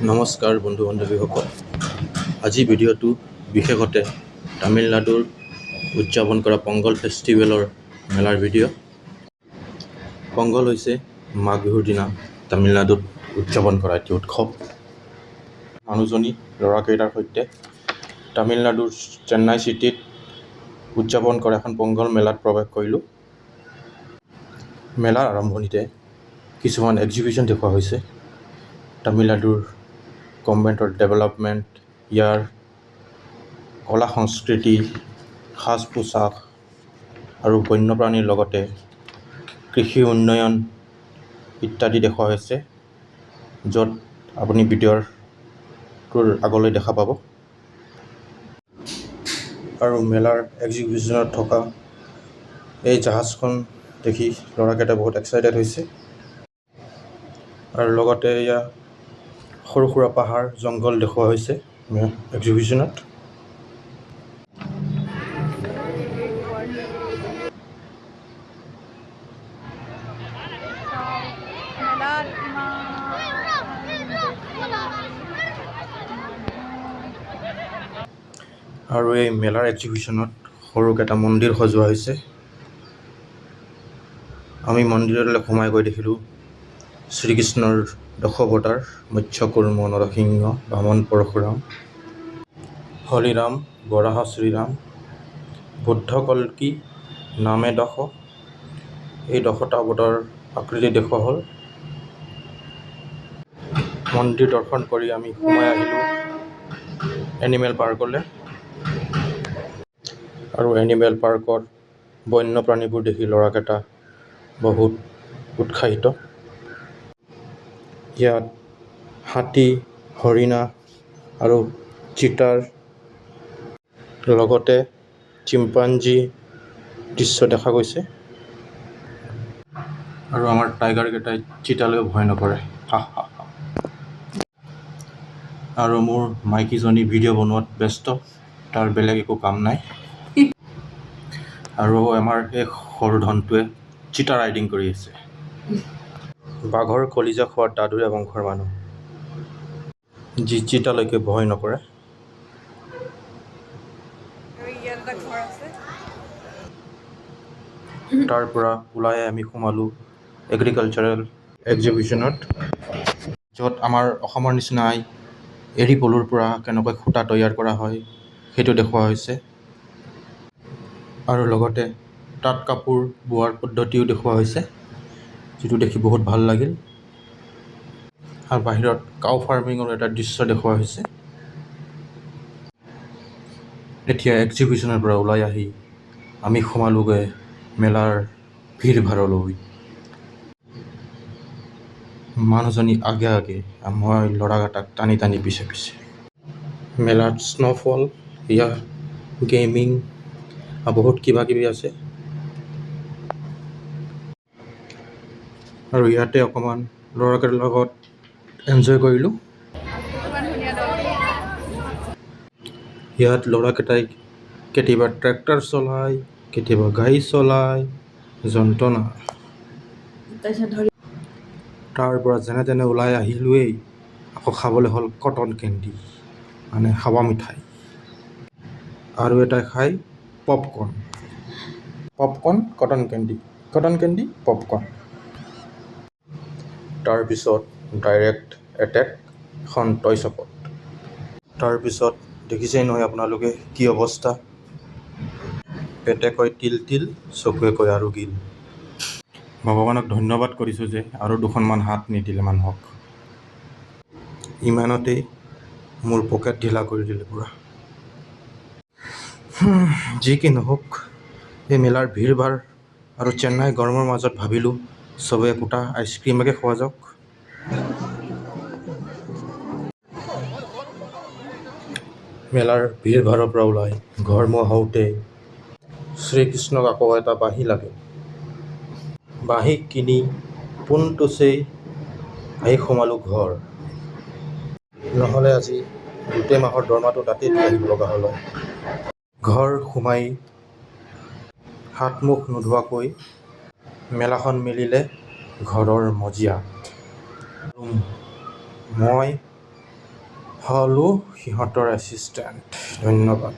নমস্কাৰ বন্ধু বান্ধৱীসকল। আজি ভিডিঅ'টো বিশেষতে তামিলনাডুৰ উদযাপন কৰা পংগল ফেষ্টিভেলৰ মেলাৰ ভিডিঅ'। পংগল হৈছে মাঘ বিহুৰ দিনা তামিলনাডুত উদযাপন কৰা এটি উৎসৱ। মানুহজনী ল'ৰাকেইটাৰ সৈতে তামিলনাডুৰ চেন্নাই চিটিত উদযাপন কৰা এখন পংগল মেলাত প্ৰৱেশ কৰিলোঁ। মেলাৰ আৰম্ভণিতে কিছুমান এক্সিবিশ্যন দেখুওৱা হৈছে। তামিলনাডুৰ গভৰ্ণমেণ্টৰ ডেভেলপমেণ্ট, ইয়াৰ কলা সংস্কৃতি, সাজ পোছাক আৰু বন্যপ্ৰাণীৰ লগতে কৃষি উন্নয়ন ইত্যাদি দেখুওৱা হৈছে, য'ত আপুনি ভিডিঅ'টোৰ আগলৈ দেখা পাব। আৰু মেলাৰ এক্সিবিশ্যনত থকা এই জাহাজখন দেখি ল'ৰাকেইটা বহুত এক্সাইটেড হৈছে। আৰু লগতে এয়া সৰু সুৰা পাহাৰ জংঘল দেখুওৱা হৈছে এক্সিবিশ্যনত। আৰু এই মেলাৰ এক্সিবিশ্যনত সৰুকেইটা মন্দিৰ সজোৱা হৈছে। আমি মন্দিৰলৈ সোমাই গৈ দেখিলোঁ শ্ৰীকৃষ্ণৰ দশাৱতাৰ মৎস্যকুৰ্ম নৰসিংহ বামন পৰশুৰাম, হৰিৰাম বৰাহ শ্ৰীৰাম, বুদ্ধ কল্কি নামে দশ, এই দশটা অৱতাৰ আকৃতি দেখুওৱা হ'ল। মন্দিৰ দৰ্শন কৰি আমি সোমাই আহিলোঁ এনিমেল পাৰ্কলৈ। আৰু এনিমেল পাৰ্কত বন্যপ্ৰাণীবোৰ দেখি ল'ৰাকেইটা বহুত উৎসাহিত। ইয়াত হাতী, হৰিণা আৰু চিতাৰ লগতে চিম্পাঞ্জী দৃশ্য দেখা গৈছে। আৰু আমাৰ টাইগাৰকেইটাই চিতালৈও ভয় নকৰে। আৰু মোৰ মাইকীজনী ভিডিঅ' বনোৱাত ব্যস্ত, তাৰ বেলেগ একো কাম নাই। আৰু আমাৰ এই সৰু ধনটোৱে চিতা ৰাইডিং কৰি আছে। বাঘৰ কলিজা খোৱা দাদুৰা বংশৰ মানুহ, যি চিতালৈকে ভয় নকৰে। তাৰ পৰা ওলাই আমি সোমালোঁ এগ্ৰিকালচাৰেল এক্সিবিশ্যনত, য'ত আমাৰ অসমৰ নিচিনাই এৰী পলুৰ পৰা কেনেকৈ সূতা তৈয়াৰ কৰা হয় সেইটো দেখুওৱা হৈছে। আৰু লগতে তাঁত কাপোৰ বোৱাৰ পদ্ধতিও দেখুওৱা হৈছে, যিটো দেখি বহুত ভাল লাগিল। আৰু বাহিৰত কাউ ফাৰ্মিঙৰ এটা দৃশ্য দেখুওৱা হৈছে। এতিয়া এক্সিবিশ্যনৰ পৰা ওলাই আহি আমি সোমালোগৈ মেলাৰ ভিৰ ভাৰলৈ। মানুহজনী আগে আগে, মই ল'ৰাকেইটাক টানি টানি পিছে পিছে। মেলাত স্ন'ফল, ইয়াৰ গেমিং বহুত কিবা কিবি আছে। আৰু ইয়াতে অকণমান ল'ৰাকেইটাৰ লগত এনজয় কৰিলোঁ। ইয়াত ল'ৰাকেইটাই কেতিয়াবা ট্ৰেক্টৰ চলায়, কেতিয়াবা গাড়ী চলায়, যন্ত্ৰণা। তাৰ পৰা যেনে তেনে ওলাই আহিলোৱেই, আকৌ খাবলৈ হ'ল কটন কেণ্ডি, মানে হাৱা মিঠাই। আৰু এটাই খায় পপকৰ্ণ, কটন কেণ্ডি পপকৰ্ণ। তাৰপিছত ডাইৰেক্ট এটেক এখন টয় শ্বপত। তাৰপিছত দেখিছেই নহয় আপোনালোকে কি অৱস্থা, পেটে কয় তিল তিল, চকুৱে কয় আৰু গিল। ভগৱানক ধন্যবাদ কৰিছোঁ যে আৰু দুখনমান হাত নিদিলে মানুহক। ইমানতেই মোৰ পকেট ঢিলা কৰি দিলে পুৰা। যি কি নহওক, এই মেলাৰ ভিৰ ভাৰ আৰু চেন্নাই গৰমৰ মাজত ভাবিলোঁ চবে একোটা আইচক্ৰীমকে খোৱা যাওক। মেলাৰ ভিৰ ভাৰৰ পৰা ওলাই ঘৰমুৱা হওঁতে শ্ৰীকৃষ্ণক আকৌ এটা বাঁহী লাগে। বাঁহী কিনি পোনটোছেই আহি সোমালোঁ ঘৰ, নহ'লে আজি গোটেই মাহৰ দৰমহাটো তাতেই দি আহিব লগা হ'ল। ঘৰ সোমাই হাত মুখ নোধোৱাকৈ মেলাখন মেলিলে ঘৰৰ মজিয়াত। মই হ'লো সিহঁতৰ এছিষ্টেণ্ট। ধন্যবাদ।